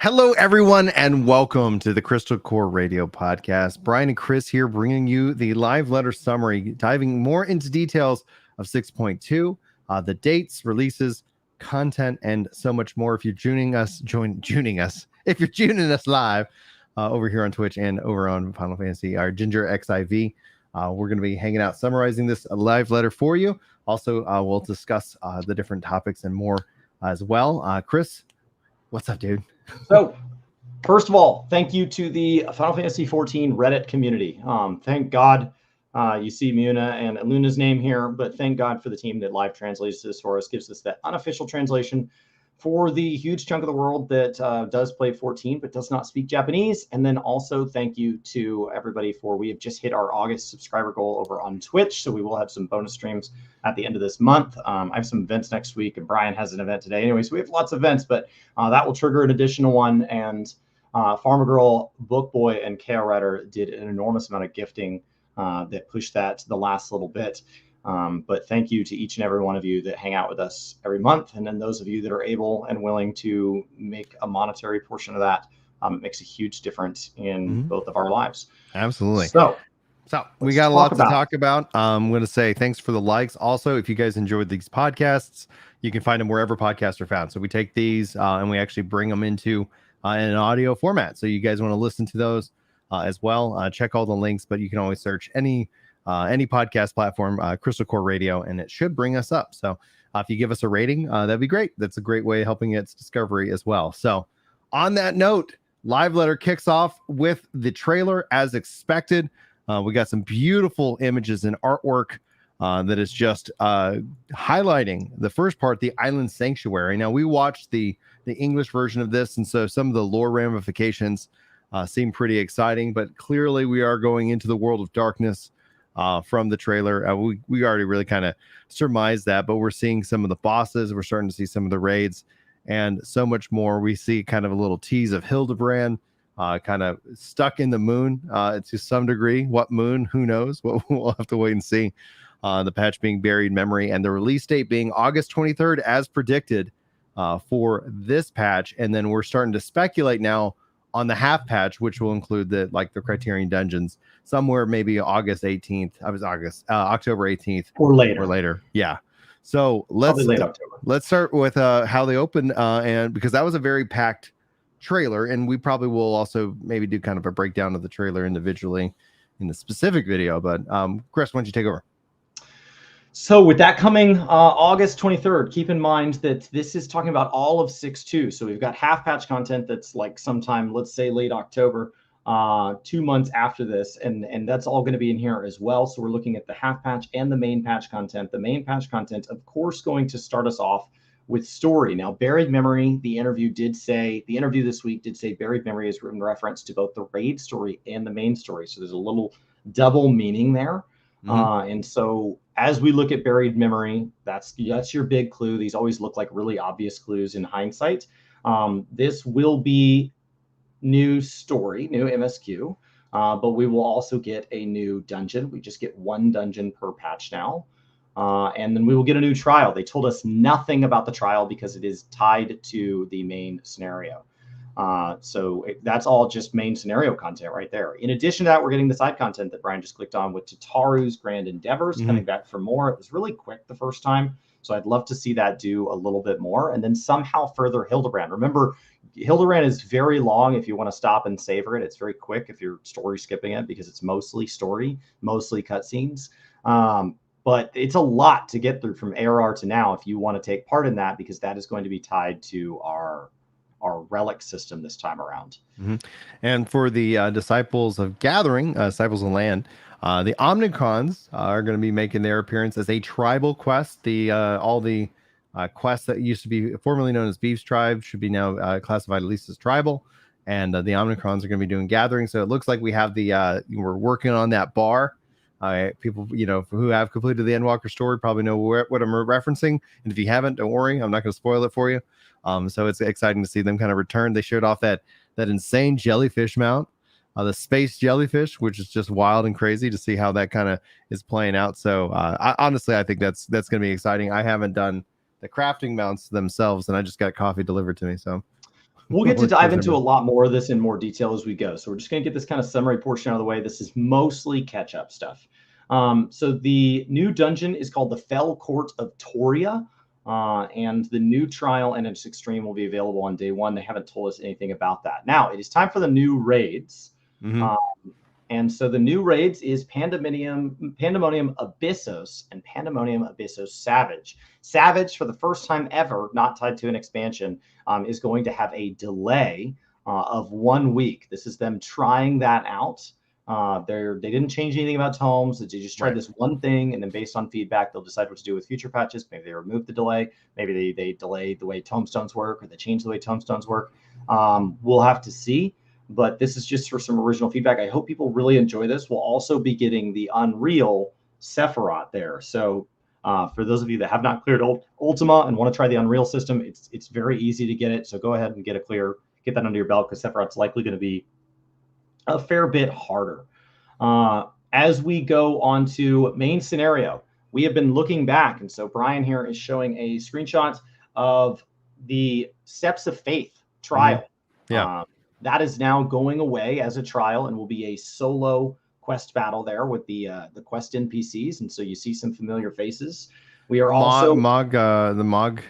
Hello, everyone, and welcome to the Crystal Core Radio Podcast. Brian and Chris here bringing you the live letter summary, diving more into details of 6.2, the dates, releases, content, and so much more. If you're tuning us, if you're tuning us live over here on Twitch and over on Final Fantasy, our Ginger XIV, we're going to be hanging out summarizing this live letter for you. Also, we'll discuss the different topics and more as well. Chris, what's up, dude? So, first of all, thank you to the Final Fantasy XIV Reddit community. Thank God you see Muna and Luna's name here, but thank God for the team that live translates this for us, gives us that unofficial translation for the huge chunk of the world that does play 14 but does not speak Japanese. And then also thank you to everybody we have just hit our August subscriber goal over on Twitch, so we will have some bonus streams at the end of this month. I have some events next week, and Brian has an event today. Anyway, so we have lots of events, but that will trigger an additional one. And Farmer Girl, Book Boy, and KO Writer did an enormous amount of gifting that pushed that to the last little bit. But thank you to each and every one of you that hang out with us every month. And then those of you that are able and willing to make a monetary portion of that, it makes a huge difference in both of our lives. Absolutely. So we got a lot to talk about. I'm going to say thanks for the likes. Also, if you guys enjoyed these podcasts, you can find them wherever podcasts are found. So we take these and we actually bring them into an audio format. So you guys want to listen to those as well. Check all the links, but you can always search any podcast platform, Crystal Core Radio, and it should bring us up. So if you give us a rating, that'd be great. That's a great way of helping its discovery as well. So on that note, live letter kicks off with the trailer as expected. We got some beautiful images and artwork that is just highlighting the first part, the Island Sanctuary. Now, we watched the English version of this, and so some of the lore ramifications seem pretty exciting, but clearly we are going into the world of darkness from the trailer. We already really kind of surmised that, but we're seeing some of the bosses. We're starting to see some of the raids and so much more. We see kind of a little tease of Hildebrand kind of stuck in the moon to some degree. What moon? Who knows? We'll have to wait and see. The patch being Buried Memory and the release date being August 23rd as predicted for this patch. And then we're starting to speculate now on the half patch, which will include the Criterion dungeons somewhere maybe October 18th or later. Yeah. So let's start with how they open and because that was a very packed trailer, and we probably will also maybe do kind of a breakdown of the trailer individually in the specific video. But Chris, why don't you take over? So with that coming August 23rd, keep in mind that this is talking about all of 6.2. So we've got half patch content that's like sometime, let's say late October, 2 months after this. And that's all going to be in here as well. So we're looking at the half patch and the main patch content. The main patch content, of course, going to start us off with story. Now, Buried Memory, the interview this week did say Buried Memory is in reference to both the raid story and the main story. So there's a little double meaning there. And so as we look at Buried Memory, that's your big clue. These always look like really obvious clues in hindsight. This will be new story, new MSQ, but we will also get a new dungeon. We just get one dungeon per patch now. And then we will get a new trial. They told us nothing about the trial because it is tied to the main scenario. That's all just main scenario content right there. In addition to that, we're getting the side content that Brian just clicked on with Tataru's Grand Endeavors coming back for more. It was really quick the first time, so I'd love to see that do a little bit more. And then somehow further Hildebrand. Remember, Hildebrand is very long if you want to stop and savor it. It's very quick if you're story skipping it because it's mostly story, mostly cutscenes. But it's a lot to get through from ARR to now if you want to take part in that, because that is going to be tied to our relic system this time around. And for the Disciples of Gathering, Disciples of Land, the Omnicrons are going to be making their appearance as a tribal quest. All the quests that used to be formerly known as Beef's Tribe should be now classified at least as tribal. And the Omnicrons are going to be doing gathering. So it looks like we have we're working on that bar. People, who have completed the Endwalker story probably know what I'm referencing. And if you haven't, don't worry, I'm not going to spoil it for you. So it's exciting to see them kind of return. They showed off that insane jellyfish mount, the space jellyfish, which is just wild and crazy to see how that kind of is playing out. So honestly, I think that's going to be exciting. I haven't done the crafting mounts themselves, and I just got coffee delivered to me. So We'll get to With dive into a December. lot more of this in more detail as we go. So we're just going to get this kind of summary portion out of the way. This is mostly catch-up stuff. So the new dungeon is called the Fell Court of Toria, and the new trial and its extreme will be available on day one. They haven't told us anything about that. Now it is time for the new raids. And so the new raids is Pandemonium Abyssos and Pandemonium Abyssos Savage. Savage, for the first time ever, not tied to an expansion, is going to have a delay of 1 week. This is them trying that out. They didn't change anything about tomes. They just tried this one thing, and then based on feedback, they'll decide what to do with future patches. Maybe they remove the delay. Maybe they delay the way tomestones work, or they change the way tomestones work. We'll have to see. But this is just for some original feedback. I hope people really enjoy this. We'll also be getting the Unreal Sephiroth there. So for those of you that have not cleared Ultima and want to try the Unreal system, it's very easy to get it. So go ahead and get that under your belt, because Sephiroth's likely going to be a fair bit harder. As we go on to main scenario, we have been looking back. And so Brian here is showing a screenshot of the Steps of Faith trial. That is now going away as a trial and will be a solo quest battle there with the quest NPCs. And so you see some familiar faces. We are also the Mog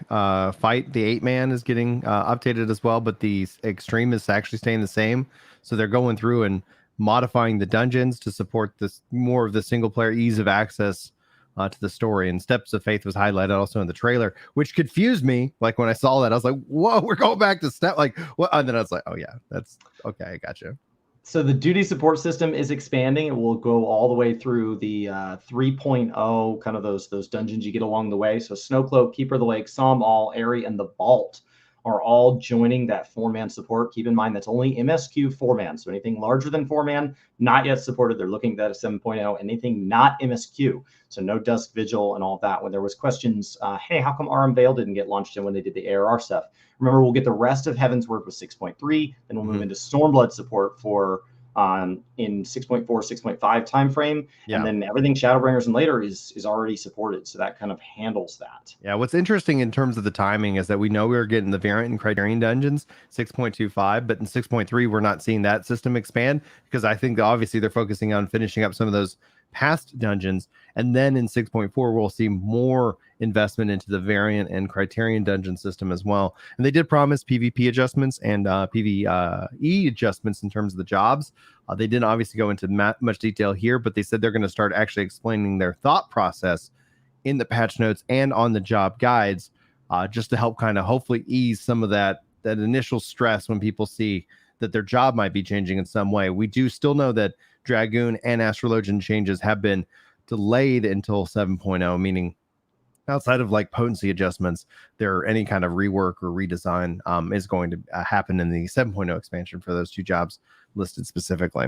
fight. The 8-man is getting updated as well, but the extreme is actually staying the same. So they're going through and modifying the dungeons to support this more of the single player ease of access to the story. And Steps of Faith was highlighted also in the trailer, which confused me. Like when I saw that, I was like, "Whoa, we're going back to step." Like what? And then I was like, "Oh yeah, that's okay. I gotcha." So the duty support system is expanding. It will go all the way through the 3.0, kind of those dungeons you get along the way. So Snowcloak, Keeper of the Lake, Psalm All, Airy, and the Vault are all joining that 4-man support. Keep in mind that's only MSQ 4-man. So anything larger than 4-man, not yet supported. They're looking at a 7.0. Anything not MSQ, so no Dusk Vigil and all that. When there was questions, hey, how come RM Veil didn't get launched in when they did the ARR stuff? Remember, we'll get the rest of Heaven's Word with 6.3, then we'll move into Stormblood support for in 6.4, 6.5 timeframe, and then everything Shadowbringers and later is already supported. So that kind of handles that. Yeah, what's interesting in terms of the timing is that we know we were getting the variant and Criterion dungeons 6.25, but in 6.3 we're not seeing that system expand, because I think obviously they're focusing on finishing up some of those past dungeons, and then in 6.4 we'll see more investment into the variant and Criterion dungeon system as well. And they did promise PvP adjustments and PvE adjustments in terms of the jobs. They didn't obviously go into much detail here, but they said they're going to start actually explaining their thought process in the patch notes and on the job guides, just to help kind of hopefully ease some of that initial stress when people see that their job might be changing in some way. We do still know that Dragoon and Astrologian changes have been delayed until 7.0, meaning outside of like potency adjustments, any kind of rework or redesign is going to happen in the 7.0 expansion for those two jobs listed specifically.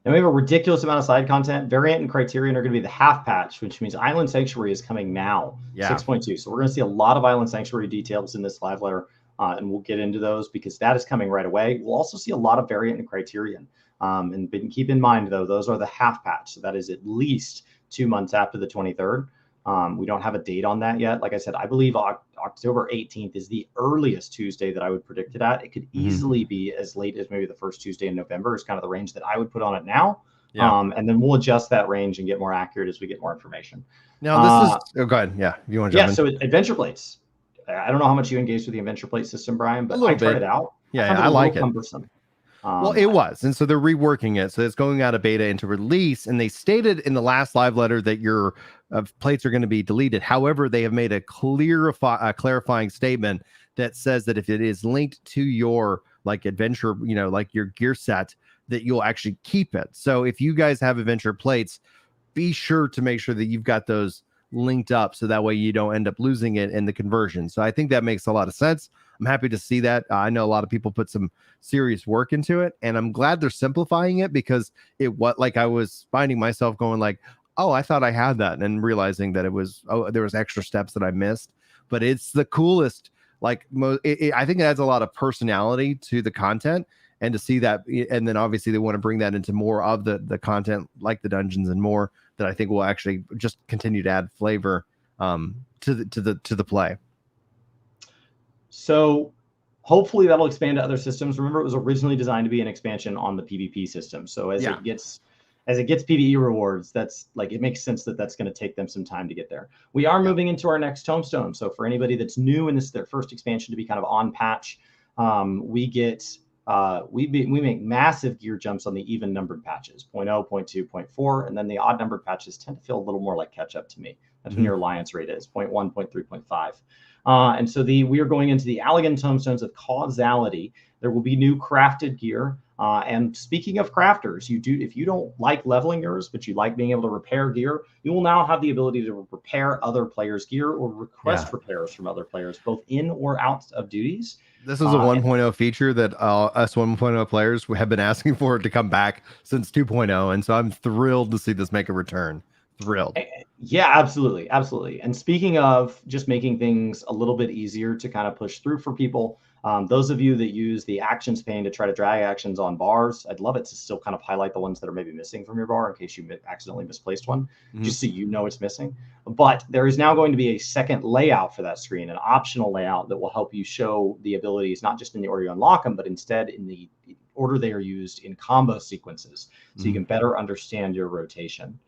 And we have a ridiculous amount of side content. Variant and Criterion are going to be the half patch, which means Island Sanctuary is coming now, 6.2. So we're going to see a lot of Island Sanctuary details in this live letter, and we'll get into those because that is coming right away. We'll also see a lot of Variant and Criterion. And keep in mind, though, those are the half patch. So that is at least 2 months after the 23rd. We don't have a date on that yet. Like I said, I believe October 18th is the earliest Tuesday that I would predict it at. It could easily be as late as maybe the first Tuesday in November is kind of the range that I would put on it now. And then we'll adjust that range and get more accurate as we get more information. Now, this is... go ahead. Yeah, you want to jump in? So Adventure Plates. I don't know how much you engaged with the Adventure Plate system, Brian, but I tried it out. I like it. Cumbersome. Well, it was. And so they're reworking it. So it's going out of beta into release. And they stated in the last live letter that your plates are going to be deleted. However, they have made a clarifying statement that says that if it is linked to your like adventure, like your gear set, that you'll actually keep it. So if you guys have adventure plates, be sure to make sure that you've got those linked up so that way you don't end up losing it in the conversion. So I think that makes a lot of sense. I'm happy to see that. I know a lot of people put some serious work into it, and I'm glad they're simplifying it, because I was finding myself going like, oh, I thought I had that, and realizing that there was extra steps that I missed. But it's the coolest. I think it adds a lot of personality to the content, and to see that, and then obviously they want to bring that into more of the content, like the dungeons and more, that I think will actually just continue to add flavor to the play. So hopefully that'll expand to other systems. Remember, it was originally designed to be an expansion on the PvP system. So as it gets PvE rewards, that's like, it makes sense that that's going to take them some time to get there. We are moving into our next tombstone. So for anybody that's new and this is their first expansion to be kind of on patch, we make massive gear jumps on the even numbered patches, 0.0, 0.2, 0.4, and then the odd numbered patches tend to feel a little more like catch up to me. That's when your alliance rate is 0.1, 0.3, 0.5. And so we are going into the Allegan tombstones of causality. There will be new crafted gear. And speaking of crafters, if you don't like leveling yours, but you like being able to repair gear, you will now have the ability to repair other players' gear or request repairs from other players, both in or out of duties. This is a 1.0 feature that us 1.0 players have been asking for it to come back since 2.0. And so I'm thrilled to see this make a return. Thrilled. Yeah, absolutely. Absolutely. And speaking of just making things a little bit easier to kind of push through for people, those of you that use the actions pane to try to drag actions on bars, I'd love it to still kind of highlight the ones that are maybe missing from your bar in case you accidentally misplaced one, just so you know it's missing. But there is now going to be a second layout for that screen, an optional layout that will help you show the abilities, not just in the order you unlock them, but instead in the order they are used in combo sequences, so you can better understand your rotation.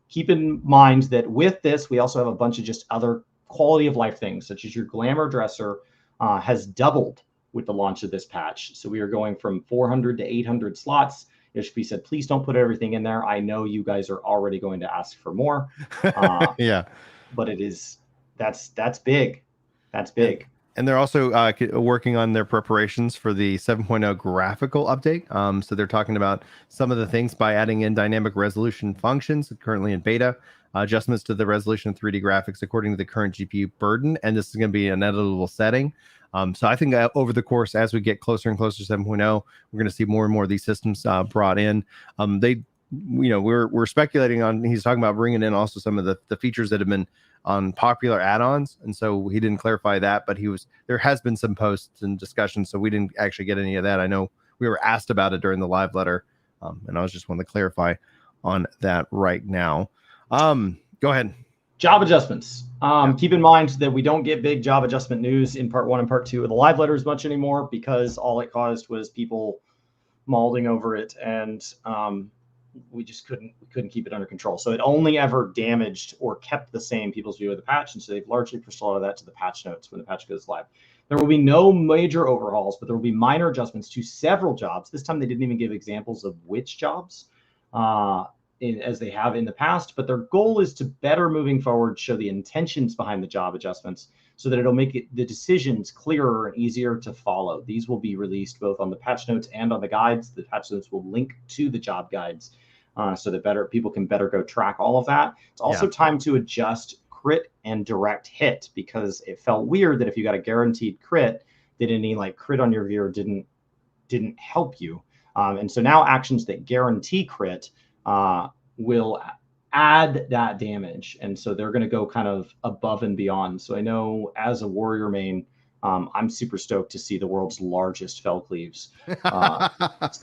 Keep in mind that with this, we also have a bunch of just other quality of life things, such as your glamour dresser has doubled with the launch of this patch. So we are going from 400 to 800 slots. HP said, please don't put everything in there. I know you guys are already going to ask for more. But that's big. That's big. And they're also working on their preparations for the 7.0 graphical update. So they're talking about some of the things by adding in dynamic resolution functions currently in beta, adjustments to the resolution of 3D graphics according to the current GPU burden. And this is going to be an editable setting. So I think over the course, as we get closer and closer to 7.0, we're going to see more and more of these systems brought in. We're speculating on, he's talking about bringing in also some of the features that have been on popular add-ons, and so he didn't clarify that, but there has been some posts and discussions, so we didn't actually get any of that. I know we were asked about it during the live letter, and I was just wanting to clarify on that right now. Go ahead. Job adjustments. Keep in mind that we don't get big job adjustment news in part 1 and part 2 of the live letters much anymore, because all it caused was people mauling over it, and we just couldn't keep it under control. So it only ever damaged or kept the same people's view of the patch. And so they've largely pushed a lot of that to the patch notes when the patch goes live. There will be no major overhauls, but there will be minor adjustments to several jobs. This time they didn't even give examples of which jobs as they have in the past, but their goal is to better moving forward, show the intentions behind the job adjustments so that it'll make the decisions clearer and easier to follow. These will be released both on the patch notes and on the guides. The patch notes will link to the job guides, so that people can better go track all of that. It's also time to adjust crit and direct hit, because it felt weird that if you got a guaranteed crit, that any crit on your gear didn't help you. And so now actions that guarantee crit will add that damage. And so they're going to go kind of above and beyond. So I know as a warrior main, I'm super stoked to see the world's largest fell cleaves. Let's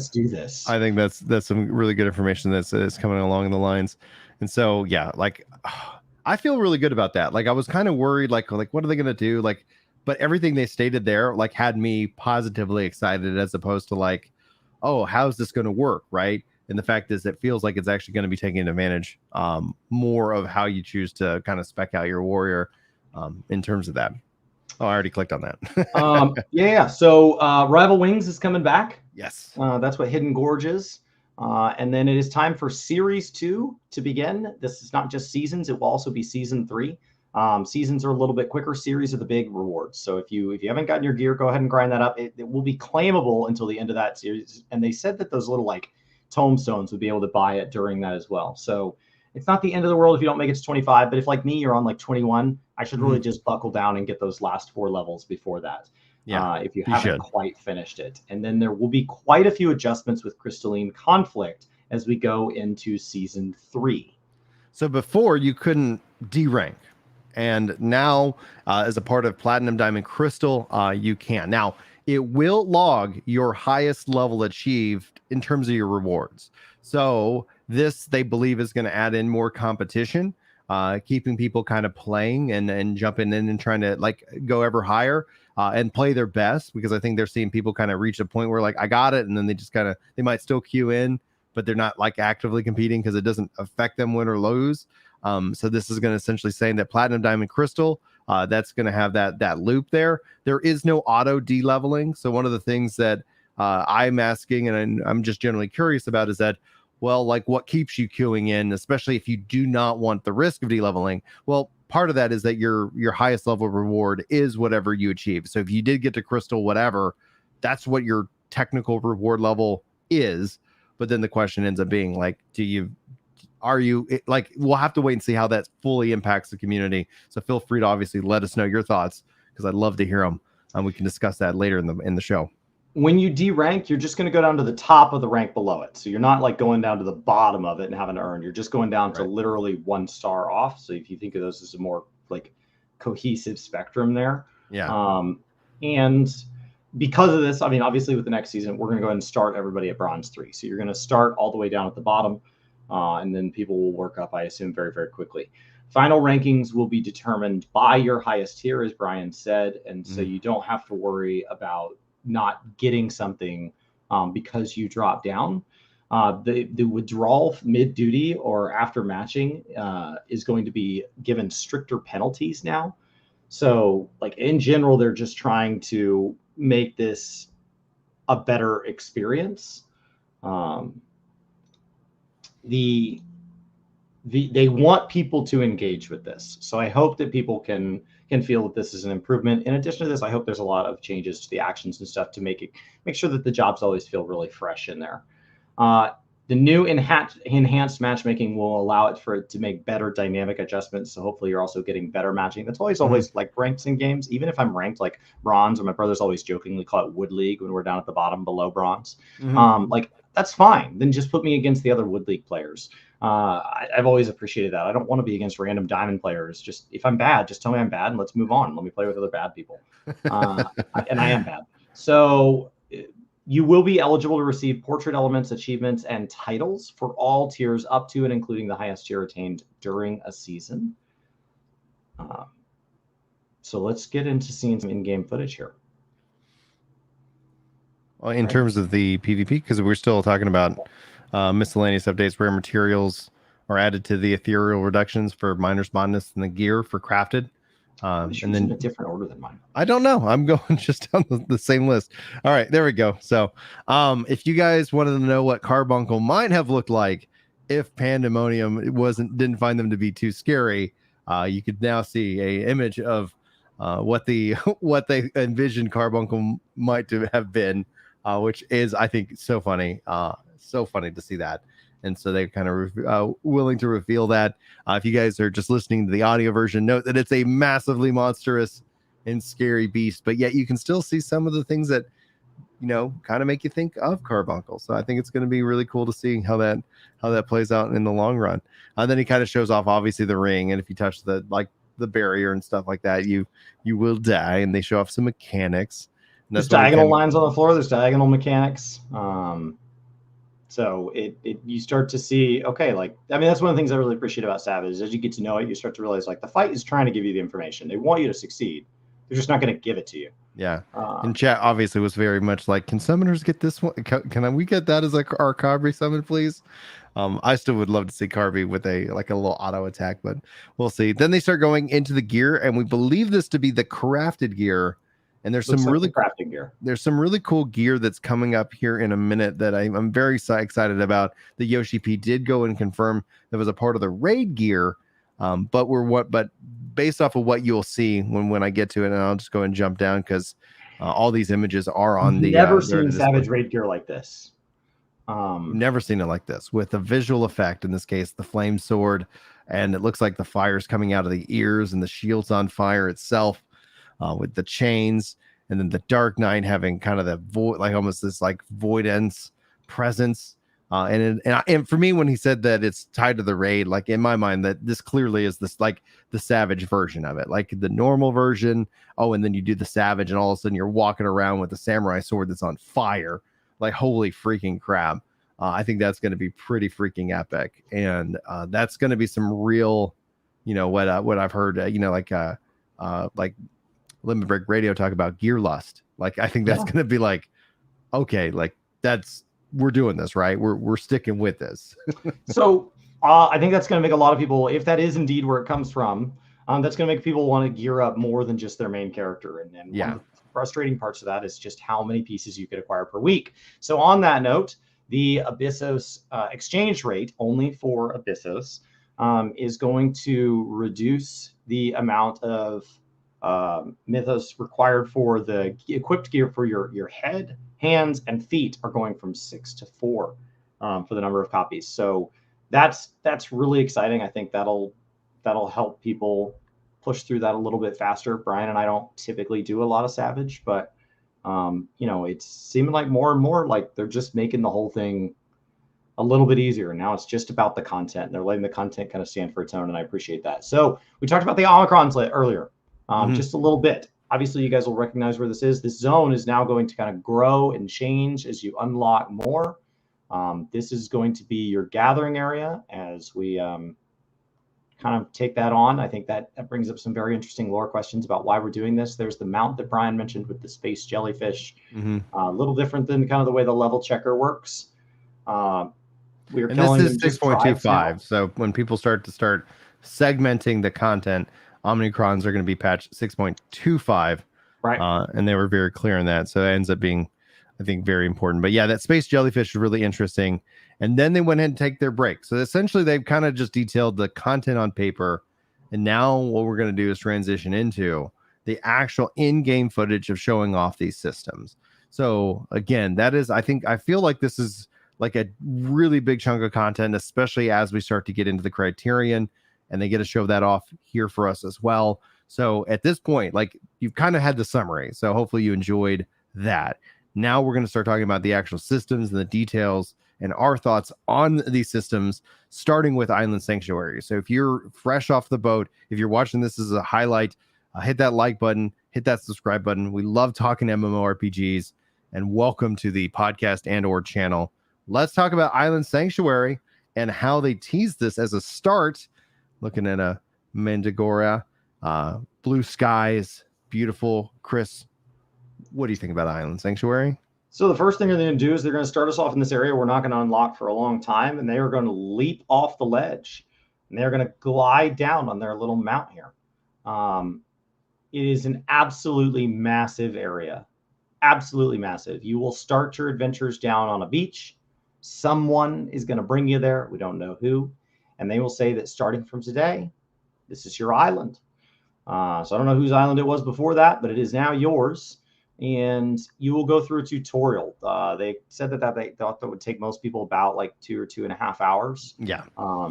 do this. I think that's some really good information that's coming along the lines. And so, I feel really good about that. I was kind of worried, what are they going to do? But everything they stated there, had me positively excited, as opposed to oh, how's this going to work? Right. And the fact is, it feels like it's actually going to be taking advantage more of how you choose to kind of spec out your warrior in terms of that. Oh, I already clicked on that. So Rival Wings is coming back. Yes. That's what Hidden Gorge is. And then it is time for Series 2 to begin. This is not just seasons. It will also be Season 3. Seasons are a little bit quicker. Series are the big rewards. So if you haven't gotten your gear, go ahead and grind that up. It will be claimable until the end of that series. And they said that those little tombstones would be able to buy it during that as well. So it's not the end of the world if you don't make it to 25. But if like me, you're on 21, I should really just buckle down and get those last 4 levels before that. If you haven't quite finished it. And then there will be quite a few adjustments with Crystalline Conflict as we go into Season 3. So before, you couldn't D-rank. And now, as a part of Platinum, Diamond, Crystal, you can. Now, it will log your highest level achieved in terms of your rewards. So this, they believe, is going to add in more competition. keeping people kind of playing and jumping in and trying to like go ever higher and play their best, because I think they're seeing people kind of reach a point where like I got it, and then they just kind of they might still queue in, but they're not like actively competing because it doesn't affect them win or lose. So this is going to essentially saying that platinum, diamond, crystal, that's going to have that loop there. There is no auto de-leveling. So one of the things that I'm asking, and I'm just generally curious about, is that, well, like what keeps you queuing in, especially if you do not want the risk of de-leveling? Well, part of that is that your highest level reward is whatever you achieve. So if you did get to crystal whatever, that's what your technical reward level is. But then the question ends up being like, like, we'll have to wait and see how that fully impacts the community. So feel free to obviously let us know your thoughts, because I'd love to hear them, and we can discuss that later in the show. When you derank, you're just going to go down to the top of the rank below it. So you're not like going down to the bottom of it and having to earn. You're just going down to literally 1 star off. So if you think of those as a more like cohesive spectrum there. Yeah. And because of this, I mean, obviously with the next season, we're going to go ahead and start everybody at bronze 3. So you're going to start all the way down at the bottom, and then people will work up, I assume, very, very quickly. Final rankings will be determined by your highest tier, as Brian said. And so you don't have to worry about not getting something because you drop down. The withdrawal mid-duty or after matching is going to be given stricter penalties now. So like in general, they're just trying to make this a better experience. They want people to engage with this. So I hope that people can feel that this is an improvement. In addition to this, I hope there's a lot of changes to the actions and stuff to make sure that the jobs always feel really fresh in there. The new enhanced matchmaking will allow it to make better dynamic adjustments. So hopefully you're also getting better matching. That's always like ranks in games. Even if I'm ranked like bronze, or my brothers always jokingly call it Wood League when we're down at the bottom below bronze. Like that's fine. Then just put me against the other Wood League players. I've always appreciated that. I don't want to be against random diamond players. Just if I'm bad, just tell me I'm bad and let's move on. Let me play with other bad people. And I am bad. So you will be eligible to receive portrait elements, achievements, and titles for all tiers up to and including the highest tier attained during a season. So let's get into seeing some in-game footage here. Well, in terms of the PvP, because we're still talking about miscellaneous updates, rare materials are added to the ethereal reductions for miner's bondness and the gear for crafted. And then in a different order than mine. I don't know. I'm going just down the same list. All right, there we go. So if you guys wanted to know what Carbuncle might have looked like if Pandemonium didn't find them to be too scary, you could now see a image of what they envisioned Carbuncle might have been, which is, I think, so funny. So funny to see that. And so they're kind of willing to reveal that. If you guys are just listening to the audio version, note that it's a massively monstrous and scary beast, but yet you can still see some of the things that, kind of make you think of Carbuncle. So I think it's going to be really cool to see how that plays out in the long run. Then he kind of shows off, obviously, the ring, and if you touch the barrier and stuff like that, you will die. And they show off some mechanics. There's diagonal lines on the floor. There's diagonal mechanics. So you start to see, okay, that's one of the things I really appreciate about Savage. As you get to know it, you start to realize the fight is trying to give you the information. They want you to succeed. They're just not going to give it to you. Yeah. And chat obviously was very much like, can summoners get this one? Can we get that as our Carby summon, please? I still would love to see Carby with a little auto attack, but we'll see. Then they start going into the gear, and we believe this to be the crafted gear. And there's some really crafting gear. There's some really cool gear that's coming up here in a minute that I'm very excited about. The Yoshi P did go and confirm that was a part of the raid gear, but based off of what you'll see when I get to it, and I'll just go and jump down because all these images are on the. Never seen Savage raid gear like this. Never seen it like this with a visual effect. In this case, the flame sword, and it looks like the fire's coming out of the ears, and the shield's on fire itself. With the chains, and then the Dark Knight having kind of the void, almost this void ends presence. And for me, when he said that it's tied to the raid, in my mind, that this clearly is this the Savage version of it, the normal version. Oh, and then you do the Savage, and all of a sudden you're walking around with a samurai sword that's on fire. Holy freaking crap! I think that's going to be pretty freaking epic, and that's going to be some real, what I've heard, like Limit Break Radio talk about gear lust. Like, I think that's going to be like, okay, like we're doing this, right? We're sticking with this. So I think that's going to make a lot of people, if that is indeed where it comes from, that's going to make people want to gear up more than just their main character. And one of the frustrating parts of that is just how many pieces you could acquire per week. So on that note, the Abyssos exchange rate only for Abyssos is going to reduce the amount of mythos required for the equipped gear for your head, hands, and feet are going from 6 to 4 for the number of copies. So that's really exciting. I think that'll help people push through that a little bit faster. Brian and I don't typically do a lot of Savage, but it's seeming like more and more like they're just making the whole thing a little bit easier. Now it's just about the content. They're letting the content kind of stand for its own, and I appreciate that. So we talked about the Omicrons earlier, just a little bit. Obviously, you guys will recognize where this is. This zone is now going to kind of grow and change as you unlock more. This is going to be your gathering area as we kind of take that on. I think that brings up some very interesting lore questions about why we're doing this. There's the mount that Brian mentioned with the space jellyfish, a little different than kind of the way the level checker works. We're killing them just 6.25. So when people start segmenting the content, Omnicrons are going to be patched 6.25. Right. And they were very clear on that. So it ends up being, I think, very important. But yeah, that space jellyfish is really interesting. And then they went ahead and take their break. So essentially, they've kind of just detailed the content on paper. And now what we're going to do is transition into the actual in-game footage of showing off these systems. So again, I feel like this is like a really big chunk of content, especially as we start to get into the Criterion, and they get to show that off here for us as well. So at this point, like, you've kind of had the summary. So hopefully you enjoyed that. Now we're going to start talking about the actual systems and the details and our thoughts on these systems, starting with Island Sanctuary. So if you're fresh off the boat, if you're watching this as a highlight, hit that like button, hit that subscribe button. We love talking MMORPGs, and welcome to the podcast and/or channel. Let's talk about Island Sanctuary and how they teased this as a start. Looking at a Mandragora, blue skies, beautiful. Chris, what do you think about Island Sanctuary? So the first thing they're going to do is they're going to start us off in this area we're not going to unlock for a long time, and they are going to leap off the ledge, and they're going to glide down on their little mount here. It is an absolutely massive area, absolutely massive. You will start your adventures down on a beach. Someone is going to bring you there. We don't know who. And they will say that starting from today, this is your island. So I don't know whose island it was before that, but it is now yours. And you will go through a tutorial. They said that they thought that would take most people about like 2 or 2.5 hours. Yeah.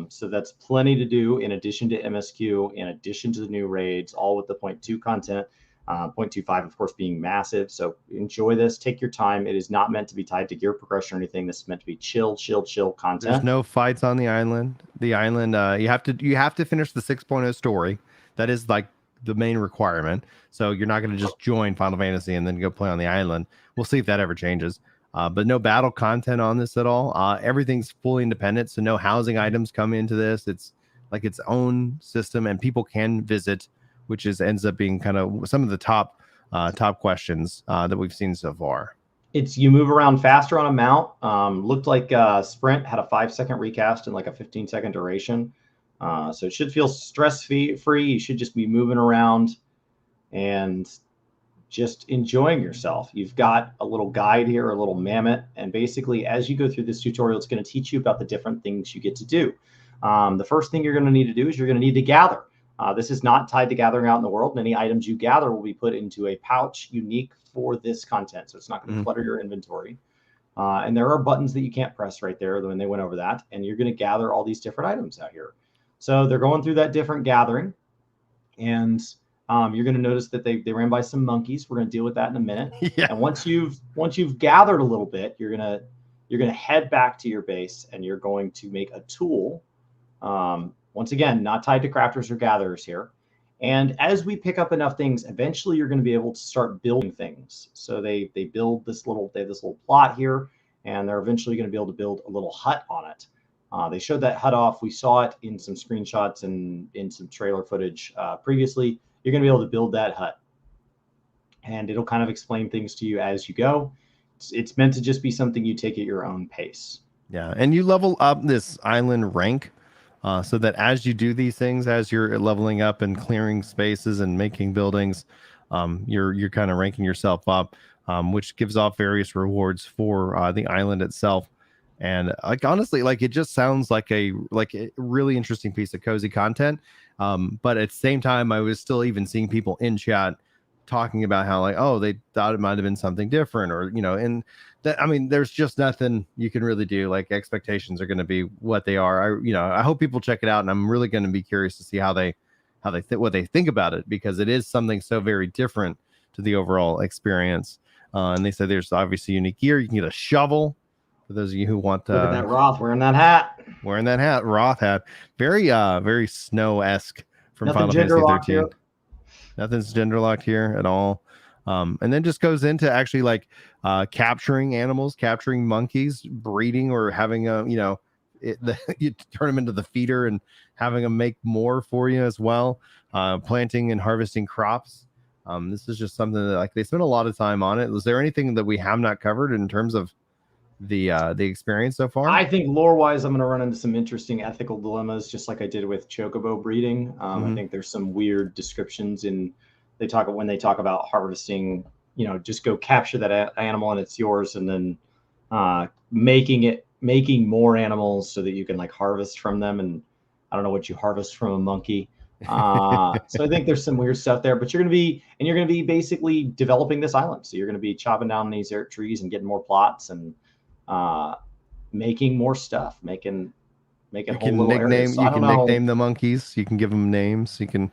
So that's plenty to do in addition to MSQ, in addition to the new raids, all with the 0.2 content. 0.25, of course, being massive. So enjoy this. Take your time. It is not meant to be tied to gear progression or anything. This is meant to be chill content. There's no fights on the island. The island, you have to finish the 6.0 story. That is like the main requirement. So you're not going to just join Final Fantasy and then go play on the island. We'll see if that ever changes. But no battle content on this at all. Everything's fully independent. So no housing items come into this. It's like its own system, and people can visit, which ends up being kind of some of the top questions that we've seen so far. You move around faster on a mount. Looked like Sprint had a 5-second recast and like a 15-second duration. So it should feel stress-free. You should just be moving around and just enjoying yourself. You've got a little guide here, a little mammoth, and basically as you go through this tutorial, it's going to teach you about the different things you get to do. The first thing you're going to need to do is you're going to need to gather. This is not tied to gathering out in the world. Any items you gather will be put into a pouch unique for this content. So it's not going to clutter your inventory. And there are buttons that you can't press right there when they went over that. And you're going to gather all these different items out here. So they're going through that different gathering. And you're going to notice that they ran by some monkeys. We're going to deal with that in a minute. Yeah. And once you've gathered a little bit, you're going to head back to your base, and you're going to make a tool. Once again, not tied to crafters or gatherers here. And as we pick up enough things, eventually you're going to be able to start building things. So they build they have this little plot here, and they're eventually going to be able to build a little hut on it. They showed that HUD off. We saw it in some screenshots and in some trailer footage previously. You're going to be able to build that HUD, and it'll kind of explain things to you as you go. It's meant to just be something you take at your own pace. Yeah, and you level up this island rank so that as you do these things, as you're leveling up and clearing spaces and making buildings, you're kind of ranking yourself up, which gives off various rewards for the island itself. And like honestly, like it just sounds like a really interesting piece of cozy content. But at the same time, I was still even seeing people in chat talking about how like, oh, they thought it might have been something different, or and that, I mean, there's just nothing you can really do. Like expectations are going to be what they are. I hope people check it out, and I'm really going to be curious to see what they think about it, because it is something so very different to the overall experience. And they said there's obviously unique gear. You can get a shovel for those of you who want. Look at that Roth wearing that hat. Roth hat, very snow-esque from Nothing Final gender Fantasy locked 13. here. Nothing's gender locked here at all. And then just goes into actually like capturing animals, capturing monkeys, breeding, or having a, you turn them into the feeder and having them make more for you as well. Planting and harvesting crops. This is just something that like they spent a lot of time on it. Was there anything that we have not covered in terms of the experience so far? I think lore-wise, I'm going to run into some interesting ethical dilemmas, just like I did with chocobo breeding. I think there's some weird descriptions when they talk about harvesting. Just go capture that animal and it's yours, and then making more animals so that you can like harvest from them. And I don't know what you harvest from a monkey. So I think there's some weird stuff there. But you're going to be basically developing this island. So you're going to be chopping down these trees and getting more plots and making more stuff, making whole little areas. So you can nickname the monkeys, you can give them names, you can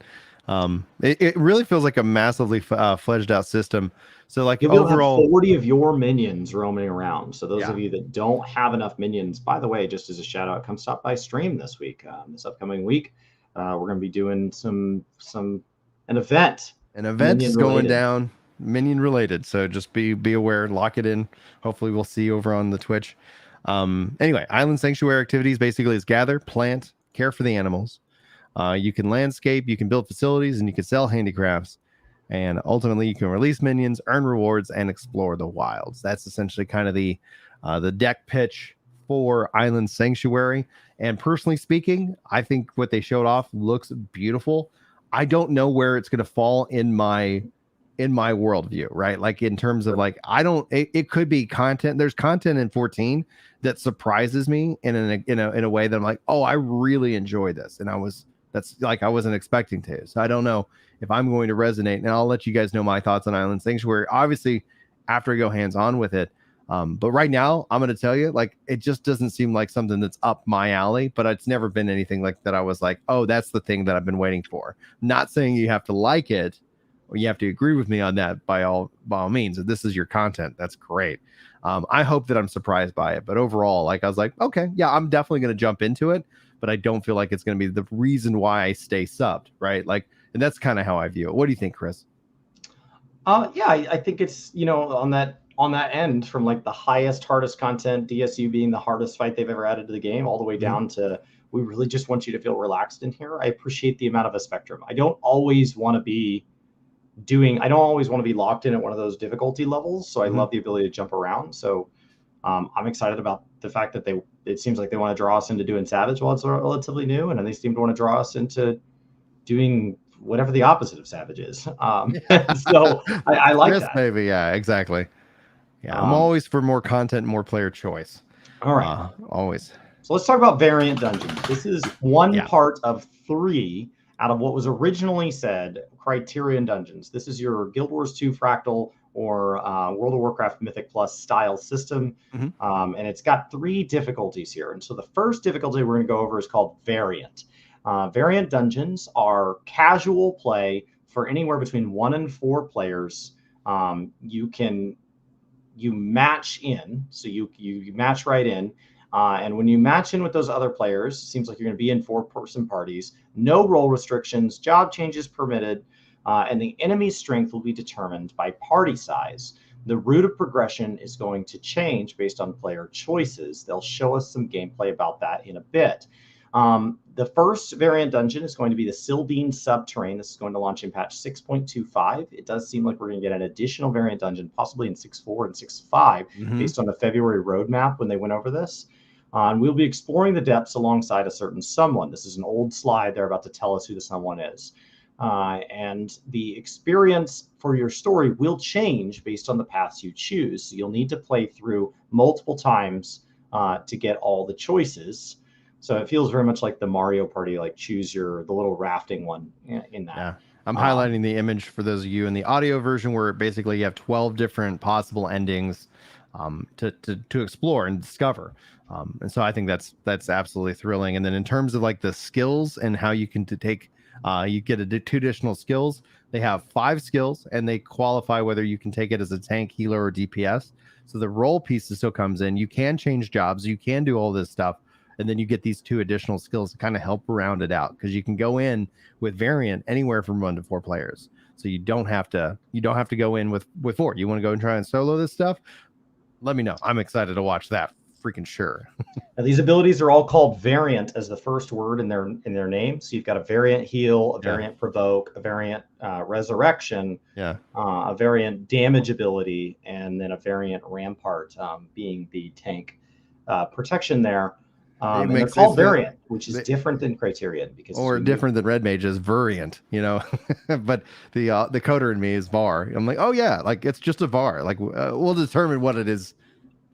it really feels like a massively fledged out system. So like you'll overall have 40 of your minions roaming around. So those of you that don't have enough minions, by the way, just as a shout out, come stop by stream this week. This upcoming week, we're going to be doing an event is going down, minion related, so just be aware, lock it in. Hopefully we'll see you over on the Twitch. Anyway, island sanctuary activities basically is gather, plant, care for the animals. You can landscape, you can build facilities, and you can sell handicrafts. And ultimately, you can release minions, earn rewards, and explore the wilds. That's essentially kind of the deck pitch for Island Sanctuary. And personally speaking, I think what they showed off looks beautiful. I don't know where it's going to fall in my worldview, right? Like in terms of like, it could be content. There's content in 14 that surprises me in a way that I'm like, oh, I really enjoy this. And I wasn't expecting to. So I don't know if I'm going to resonate, and I'll let you guys know my thoughts on Island Sanctuary, obviously, after I go hands on with it. But right now, I'm going to tell you, like, it just doesn't seem like something that's up my alley, but it's never been anything like that. I was like, oh, that's the thing that I've been waiting for. Not saying you have to like it or you have to agree with me on that by all means. If this is your content, that's great. I hope that I'm surprised by it, but overall, like, I was like, okay, yeah, I'm definitely going to jump into it, but I don't feel like it's going to be the reason why I stay subbed, right? Like, and that's kind of how I view it. What do you think, Chris? Yeah, I think it's, on that end, from like the hardest content, DSU being the hardest fight they've ever added to the game, all the way down to, we really just want you to feel relaxed in here. I appreciate the amount of a spectrum. I don't always want to be locked in at one of those difficulty levels. So I love the ability to jump around. So I'm excited about the fact that it seems like they want to draw us into doing Savage while it's relatively new. And then they seem to want to draw us into doing whatever the opposite of Savage is. So I like that. Maybe, yeah, exactly. Yeah, I'm always for more content, more player choice. All right. Always. So let's talk about variant dungeons. This is one part of 3 out of what was originally said Criterion dungeons. This is your Guild Wars 2 Fractal or World of Warcraft Mythic Plus style system. And it's got 3 difficulties here. And so the first difficulty we're going to go over is called variant. Variant dungeons are casual play for anywhere between 1 and 4 players. You match in, so you match right in. And when you match in with those other players, it seems like you're going to be in 4-person parties. No role restrictions, job changes permitted, and the enemy's strength will be determined by party size. The route of progression is going to change based on player choices. They'll show us some gameplay about that in a bit. The first variant dungeon is going to be the Sildine Subterrane. This is going to launch in patch 6.25. It does seem like we're going to get an additional variant dungeon, possibly in 6.4 and 6.5, based on the February roadmap when they went over this. And we'll be exploring the depths alongside a certain someone. This is an old slide. They're about to tell us who the someone is. And the experience for your story will change based on the paths you choose. So you'll need to play through multiple times to get all the choices. So it feels very much like the Mario Party, like choose the little rafting one in that. Yeah. I'm highlighting the image for those of you in the audio version where basically you have 12 different possible endings to explore and discover. And so I think that's absolutely thrilling. And then in terms of like the skills and how you can take, you get two additional skills. They have 5 skills and they qualify whether you can take it as a tank, healer, or DPS. So the role piece still comes in. You can change jobs. You can do all this stuff. And then you get these 2 additional skills to kind of help round it out, because you can go in with variant anywhere from 1 to 4 players. So you don't have to go in with 4. You want to go and try and solo this stuff? Let me know. I'm excited to watch that. Freaking sure. Now, these abilities are all called variant as the first word in their name. So you've got a variant heal, a variant provoke, a variant resurrection, a variant damage ability, and then a variant rampart being the tank protection there. And they're called variant, which is different than criterion, because different than red mage is variant, but the coder in me is var. I'm like, oh yeah, like it's just a var. Like we'll determine what it is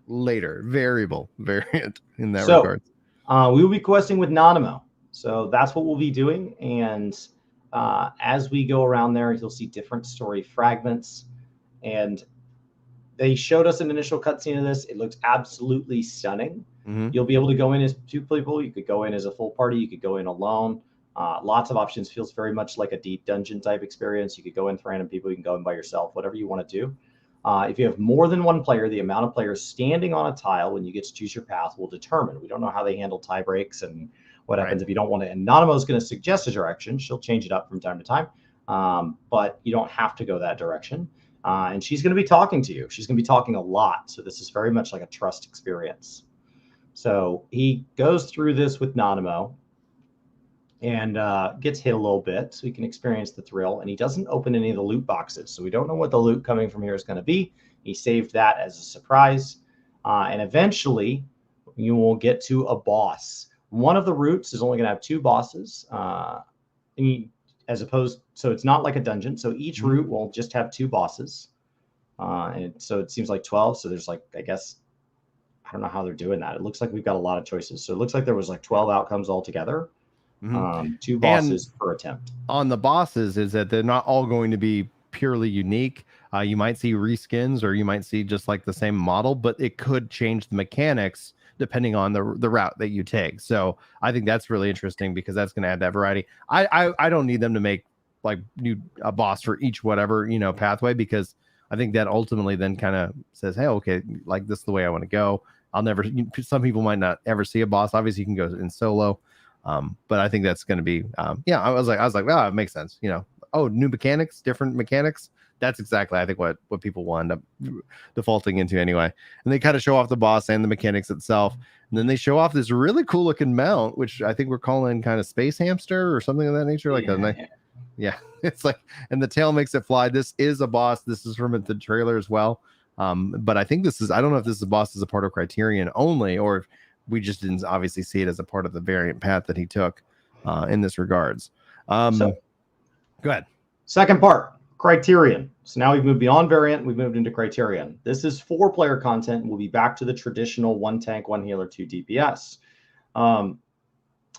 later. Variable variant in that regard. We will be questing with Nanimo, so that's what we'll be doing. And as we go around there, you'll see different story fragments. And they showed us an initial cutscene of this. It looks absolutely stunning. You'll be able to go in as 2 people. You could go in as a full party. You could go in alone. Lots of options. Feels very much like a deep dungeon type experience. You could go in with random people. You can go in by yourself, whatever you want to do. If you have more than 1 player, the amount of players standing on a tile when you get to choose your path will determine. We don't know how they handle tie breaks and what happens if you don't want to. And Nanimo is going to suggest a direction. She'll change it up from time to time, but you don't have to go that direction. And she's going to be talking to you. She's going to be talking a lot. So this is very much like a trust experience. So he goes through this with Nanimo and gets hit a little bit so he can experience the thrill. And he doesn't open any of the loot boxes. So we don't know what the loot coming from here is going to be. He saved that as a surprise. And eventually you will get to a boss. One of the routes is only going to have 2 bosses. So it's not like a dungeon. So each route will just have 2 bosses. And so it seems like 12. So there's like, I guess, I don't know how they're doing that. It looks like we've got a lot of choices. So it looks like there was like 12 outcomes altogether. 2 bosses per attempt. On the bosses is that they're not all going to be purely unique. You might see reskins, or you might see just like the same model, but it could change the mechanics depending on the route that you take. So I think that's really interesting, because that's going to add that variety. I don't need them to make like a boss for each whatever pathway, because I think that ultimately then kind of says, hey, okay, like this is the way I want to go. Some people might not ever see a boss. Obviously you can go in solo. But I think that's going to be, I was like, wow, it makes sense. New mechanics, different mechanics. That's exactly, I think, what people will end up defaulting into anyway. And they kind of show off the boss and the mechanics itself. And then they show off this really cool looking mount, which I think we're calling kind of space hamster or something of that nature. It's like, and the tail makes it fly. This is a boss. This is from the trailer as well. But I think I don't know if this is a boss as a part of Criterion only, or if we just didn't obviously see it as a part of the variant path that he took in this regards. Go ahead. Second part, Criterion. So now we've moved beyond variant. We've moved into Criterion. This is 4-player content. We'll be back to the traditional 1 tank, 1 healer, 2 DPS.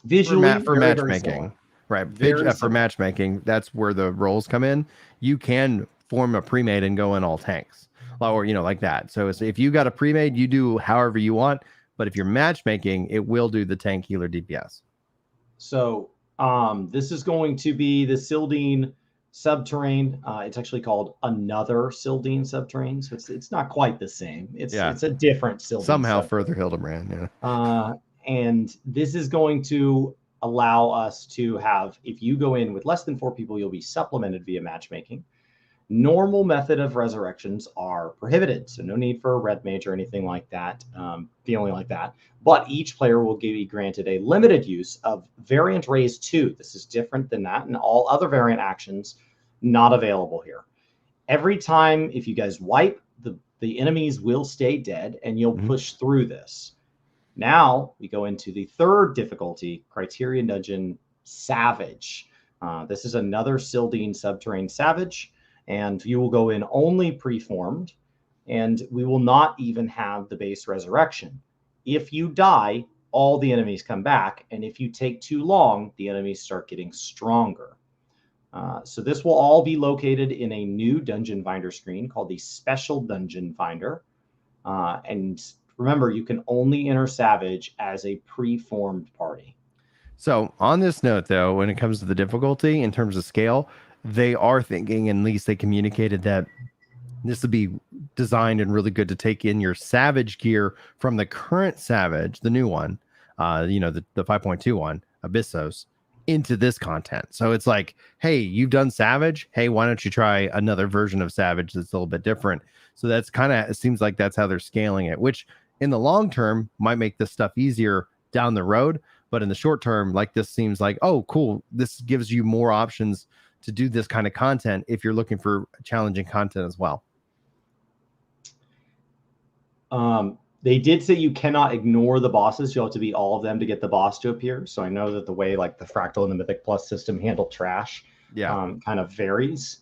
Visually, for matchmaking, right? For matchmaking, that's where the roles come in. You can form a pre-made and go in all tanks, or like that. So if you got a pre-made, you do however you want. But if you're matchmaking, it will do the tank, healer, DPS. So this is going to be the Sildine Subterrane. It's actually called another Sildine Subterrane. So it's not quite the same. It's a different Sildine. Somehow further Hildebrand. Yeah. And this is going to allow us to have, if you go in with less than 4 people, you'll be supplemented via matchmaking. Normal method of resurrections are prohibited, so no need for a red mage or anything like that, feeling like that. But each player will be granted a limited use of variant raise 2. This is different than that, and all other variant actions not available here. Every time, if you guys wipe, the enemies will stay dead, and you'll push through this. Now we go into the third difficulty, Criterion Dungeon Savage. This is another Sildine Subterrane Savage, and you will go in only preformed, and we will not even have the base resurrection. If you die, all the enemies come back, and if you take too long, the enemies start getting stronger. So this will all be located in a new Dungeon Finder screen called the Special Dungeon Finder. And remember, you can only enter Savage as a preformed party. So on this note, though, when it comes to the difficulty in terms of scale, they are thinking, and at least they communicated, that this would be designed and really good to take in your Savage gear from the current Savage, the new one, the 5.2 one, Abyssos, into this content. So it's like, hey, you've done Savage. Hey, why don't you try another version of Savage that's a little bit different? So that's kind of, it seems like that's how they're scaling it, which in the long term might make this stuff easier down the road. But in the short term, like, this seems like, oh, cool. This gives you more options to do this kind of content if you're looking for challenging content as well. They did say you cannot ignore the bosses. You'll have to beat all of them to get the boss to appear. So I know that the way like the Fractal and the Mythic Plus system handle trash kind of varies.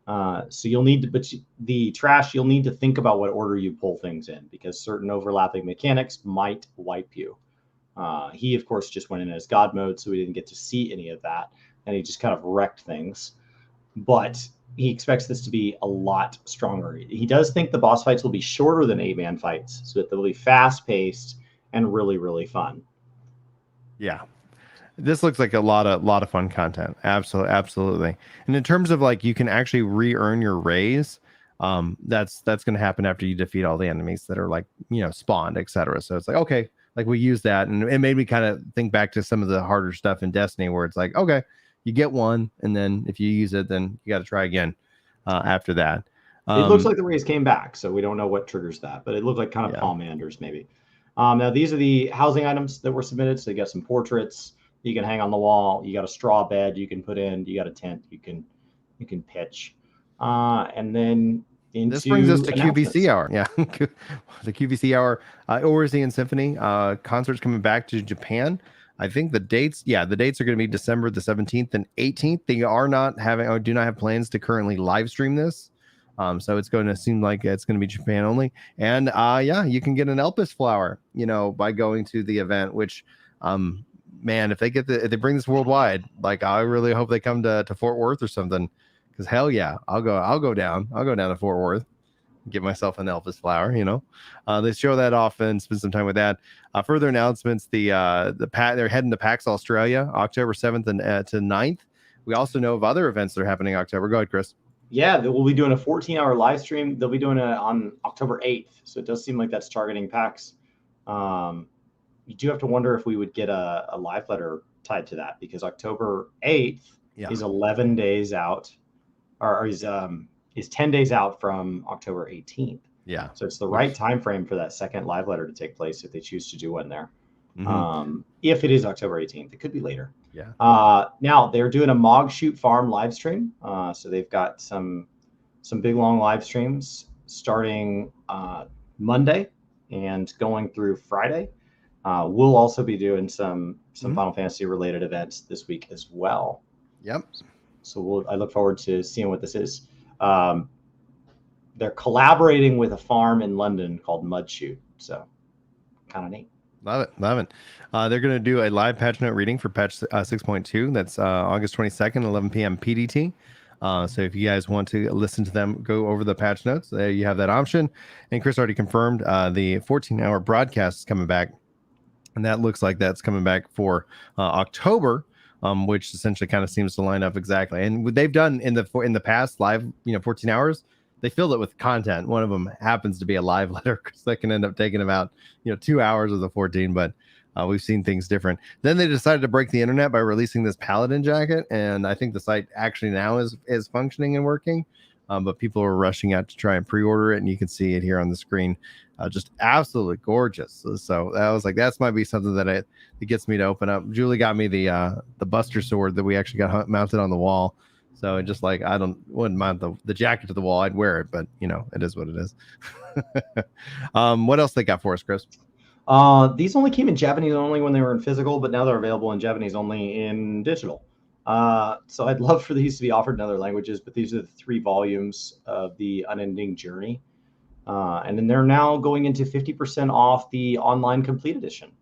So you'll need to, but the trash, you'll need to think about what order you pull things in, because certain overlapping mechanics might wipe you. He, of course, just went in as God mode, so we didn't get to see any of that. And he just kind of wrecked things. But he expects this to be a lot stronger. He does think the boss fights will be shorter than 8-man fights, so that they'll be fast-paced and really, really fun. Yeah. This looks like a lot of fun content. Absolutely. And in terms of like, you can actually re-earn your raise. That's going to happen after you defeat all the enemies that are like, spawned, etc. So it's like, okay, like we use that, and it made me kind of think back to some of the harder stuff in Destiny, where it's like, okay, you get one, and then if you use it, then you got to try again after that. It looks like the raise came back, so we don't know what triggers that, but it looked like kind of Palmanders maybe. Now these are the housing items that were submitted. So you got some portraits you can hang on the wall. You got a straw bed you can put in. You got a tent you can pitch, and then into this brings us to QVC hour. Yeah, the QVC hour. Orisian Symphony concerts coming back to Japan. I think the dates are going to be December the 17th and 18th. They are not having, or do not have plans to currently live stream this. So it's going to seem like it's going to be Japan only. And you can get an Elpis flower, by going to the event, which, man, if they bring this worldwide, like, I really hope they come to Fort Worth or something, because hell yeah, I'll go down to Fort Worth. Give myself an Elvis flower, They show that off and spend some time with that. Further announcements: they're heading to PAX Australia, October 7th and to 9th. We also know of other events that are happening in October. Go ahead, Chris. Yeah, we'll be doing a 14-hour live stream. They'll be doing it on October 8th, so it does seem like that's targeting PAX. You do have to wonder if we would get a live letter tied to that, because October 8th is 11 days out, or is 10 days out from October 18th. Yeah. So it's the right time frame for that second live letter to take place if they choose to do one there. If it is October 18th, it could be later. Yeah. Now they're doing a Mog Shoot Farm live stream. So they've got some big long live streams starting Monday and going through Friday. We'll also be doing some Final Fantasy related events this week as well. Yep. So I look forward to seeing what this is. They're collaborating with a farm in London called Mudshoot, so kind of neat. Love it. They're going to do a live patch note reading for patch 6.2. That's August 22nd, 11 p.m. PDT. So if you guys want to listen to them go over the patch notes, there you have that option. And Chris already confirmed the 14-hour broadcast is coming back, and that looks like that's coming back for October. Which essentially kind of seems to line up exactly. And what they've done in the past live, 14 hours, they filled it with content. One of them happens to be a live letter, because that can end up taking about 2 hours of the 14. But we've seen things different. Then they decided to break the internet by releasing this Paladin jacket, and I think the site actually now is functioning and working. but people are rushing out to try and pre-order it, and you can see it here on the screen. Just absolutely gorgeous. So I was like, that's might be something that gets me to open up. Julie got me the Buster sword that we actually got mounted on the wall. So it just like, wouldn't mind the jacket to the wall. I'd wear it, but it is what it is. What else they got for us, Chris? These only came in Japanese only when they were in physical, but now they're available in Japanese only in digital. So I'd love for these to be offered in other languages, but these are the 3 volumes of the Unending Journey. And then they're now going into 50% off the online complete edition.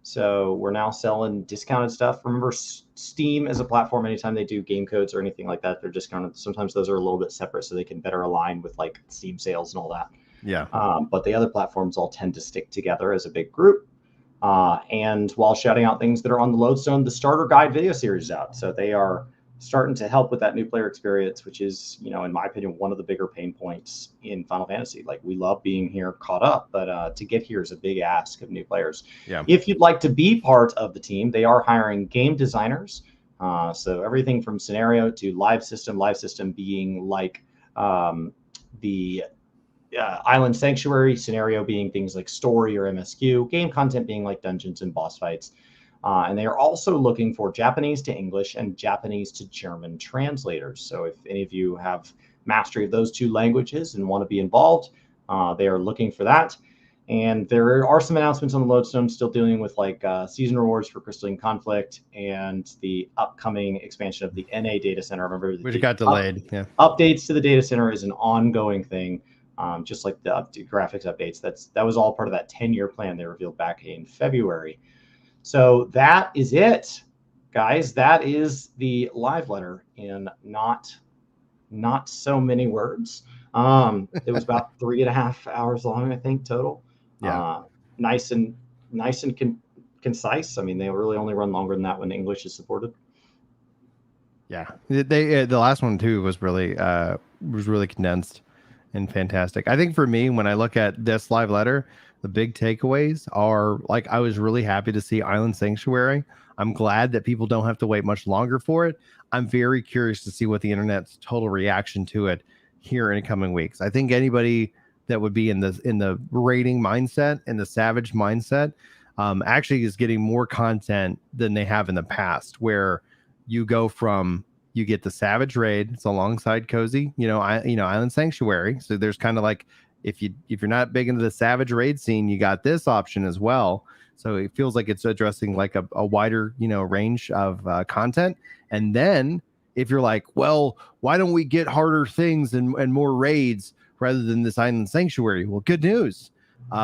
So we're now selling discounted stuff. Remember, Steam as a platform, anytime they do game codes or anything like that, they're discounted. Sometimes those are a little bit separate so they can better align with like Steam sales and all that. Yeah. But the other platforms all tend to stick together as a big group. And while shouting out things that are on the Lodestone, the starter guide video series is out. So they are starting to help with that new player experience, which is, in my opinion, one of the bigger pain points in Final Fantasy. Like, we love being here caught up, but to get here is a big ask of new players. Yeah. If you'd like to be part of the team, they are hiring game designers. So everything from scenario to live system being like the Island Sanctuary, scenario being things like story or MSQ, game content being like dungeons and boss fights. And they are also looking for Japanese to English and Japanese to German translators. So if any of you have mastery of those 2 languages and want to be involved, they are looking for that. And there are some announcements on the Lodestone still dealing with like season rewards for Crystalline Conflict and the upcoming expansion of the NA data center. Remember, which got delayed. Updates to the data center is an ongoing thing. Just like the graphics updates. That was all part of that 10-year plan they revealed back in February. So that is it, guys. That is the live letter in not so many words. It was about 3.5 hours long, I think, total. Yeah. Nice and concise. I mean, they really only run longer than that when English is supported. Yeah, the last one too was really condensed and fantastic. I think for me, when I look at this live letter, the big takeaways are like, I was really happy to see Island Sanctuary. I'm glad that people don't have to wait much longer for it. I'm very curious to see what the internet's total reaction to it here in the coming weeks. I think anybody that would be in the raiding mindset and the savage mindset actually is getting more content than they have in the past, where you get the savage raid. It's alongside cozy, Island Sanctuary. So there's kind of like, if you're not big into the savage raid scene, you got this option as well. So it feels like it's addressing like a wider, range of content. And then if you're like, well, why don't we get harder things and more raids rather than this Island Sanctuary? Well, good news.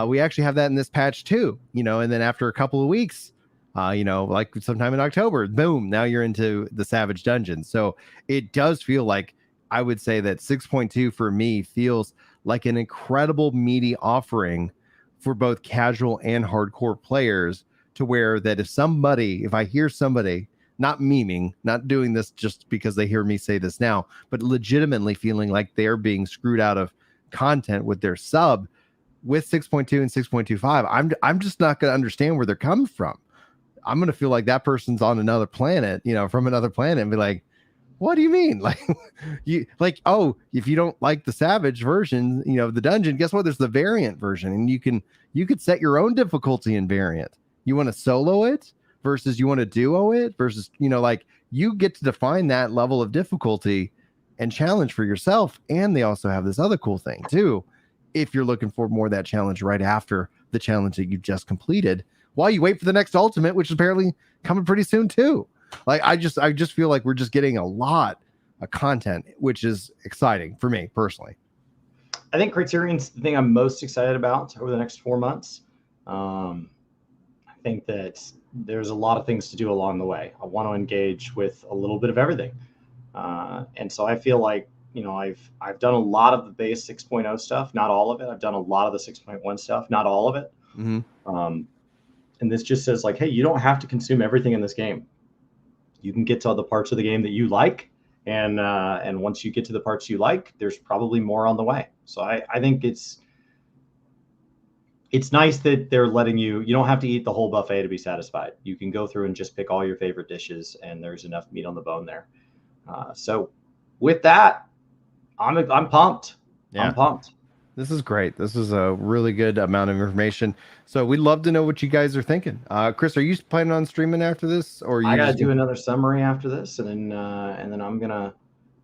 We actually have that in this patch too, and then after a couple of weeks, like sometime in October, boom, now you're into the Savage Dungeon. So it does feel like, I would say that 6.2 for me feels like an incredible meaty offering for both casual and hardcore players, to where that if I hear somebody not memeing, not doing this just because they hear me say this now, but legitimately feeling like they're being screwed out of content with their sub with 6.2 and 6.25, I'm just not going to understand where they're coming from. I'm going to feel like that person's on another planet, from another planet, and be like, what do you mean? If you don't like the Savage version, of the dungeon, guess what? There's the variant version, and you could set your own difficulty in variant. You want to solo it versus you want to duo it versus, you get to define that level of difficulty and challenge for yourself. And they also have this other cool thing too. If you're looking for more of that challenge right after the challenge that you've just completed, while you wait for the next ultimate, which is apparently coming pretty soon too. Like, I just feel like we're just getting a lot of content, which is exciting for me personally. I think Criterion's the thing I'm most excited about over the next 4 months. I think that there's a lot of things to do along the way. I want to engage with a little bit of everything. And so I feel like, I've done a lot of the base 6.0 stuff, not all of it. I've done a lot of the 6.1 stuff, not all of it. Mm-hmm. And this just says like, hey, you don't have to consume everything in this game. You can get to the parts of the game that you like. And once you get to the parts you like, there's probably more on the way. So I think it's nice that they're letting you don't have to eat the whole buffet to be satisfied. You can go through and just pick all your favorite dishes, and there's enough meat on the bone there. So with that, I'm pumped. Yeah. I'm pumped. This is great. This is a really good amount of information. So we'd love to know what you guys are thinking. Chris, are you planning on streaming after this, or are I you got to just do another summary after this, and then I'm gonna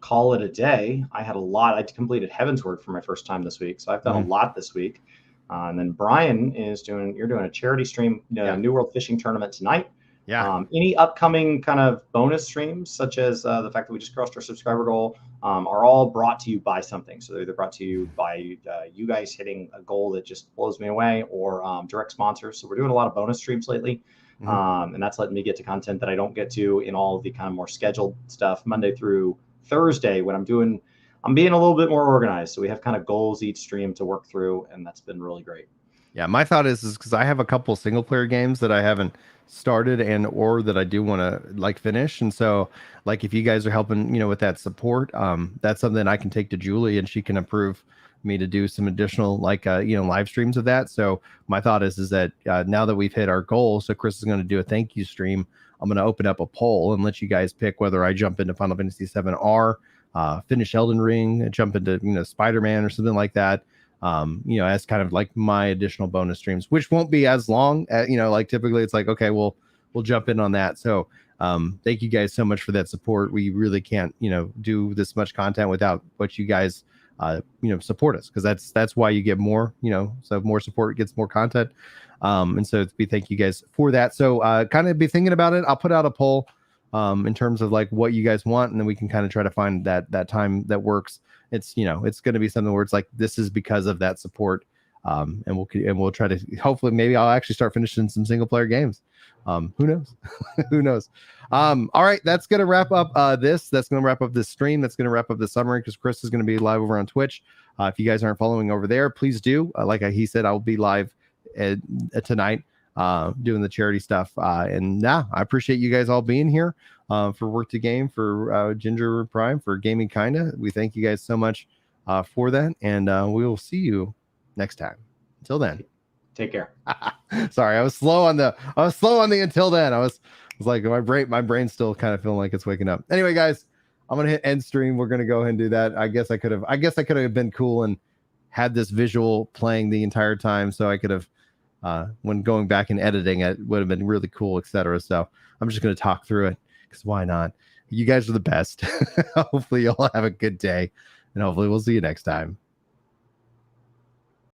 call it a day. I had a lot. I completed Heavensward for my first time this week, so I've done a lot this week. And then Brian is doing. You're doing a charity stream, New World Fishing Tournament tonight. Yeah. Any upcoming kind of bonus streams, such as the fact that we just crossed our subscriber goal, are all brought to you by something. So they're either brought to you by you guys hitting a goal that just blows me away, or direct sponsors. So we're doing a lot of bonus streams lately. And that's letting me get to content that I don't get to in all of the kind of more scheduled stuff Monday through Thursday when I'm being a little bit more organized. So we have kind of goals each stream to work through, and that's been really great. Yeah, my thought is because I have a couple single player games that I haven't started and or that I do want to like finish. And so like if you guys are helping, with that support, that's something I can take to Julie and she can approve me to do some additional like live streams of that. So my thought is that now that we've hit our goal, so Chris is going to do a thank you stream. I'm going to open up a poll and let you guys pick whether I jump into Final Fantasy VII or finish Elden Ring, jump into Spider-Man or something like that. As kind of like my additional bonus streams, which won't be as long as, like typically it's like, okay, we'll jump in on that. So, thank you guys so much for that support. We really can't, do this much content without what you guys, support us. Cause that's why you get more, so more support gets more content. And so we thank you guys for that. So, kind of be thinking about it. I'll put out a poll, in terms of like what you guys want. And then we can kind of try to find that time that works. It's it's going to be something where it's like this is because of that support, and we'll try to hopefully maybe I'll actually start finishing some single player games. Who knows? Who knows? All right, that's gonna wrap up this. That's gonna wrap up this stream. That's gonna wrap up the summary because Chris is gonna be live over on Twitch. If you guys aren't following over there, please do. He said, I'll be live tonight doing the charity stuff. And I appreciate you guys all being here. For Work to Game, for Ginger Prime, for Gaming Kinda. We thank you guys so much for that, and we will see you next time. Until then, take care. Sorry, I was slow on the until then. I was like my brain's still kind of feeling like it's waking up. Anyway, guys, I'm gonna hit end stream. We're gonna go ahead and do that. I guess I could have been cool and had this visual playing the entire time, so I could have when going back and editing it would have been really cool, etc. So I'm just gonna talk through it. Because why not? You guys are the best. Hopefully you'll have a good day, and hopefully we'll see you next time.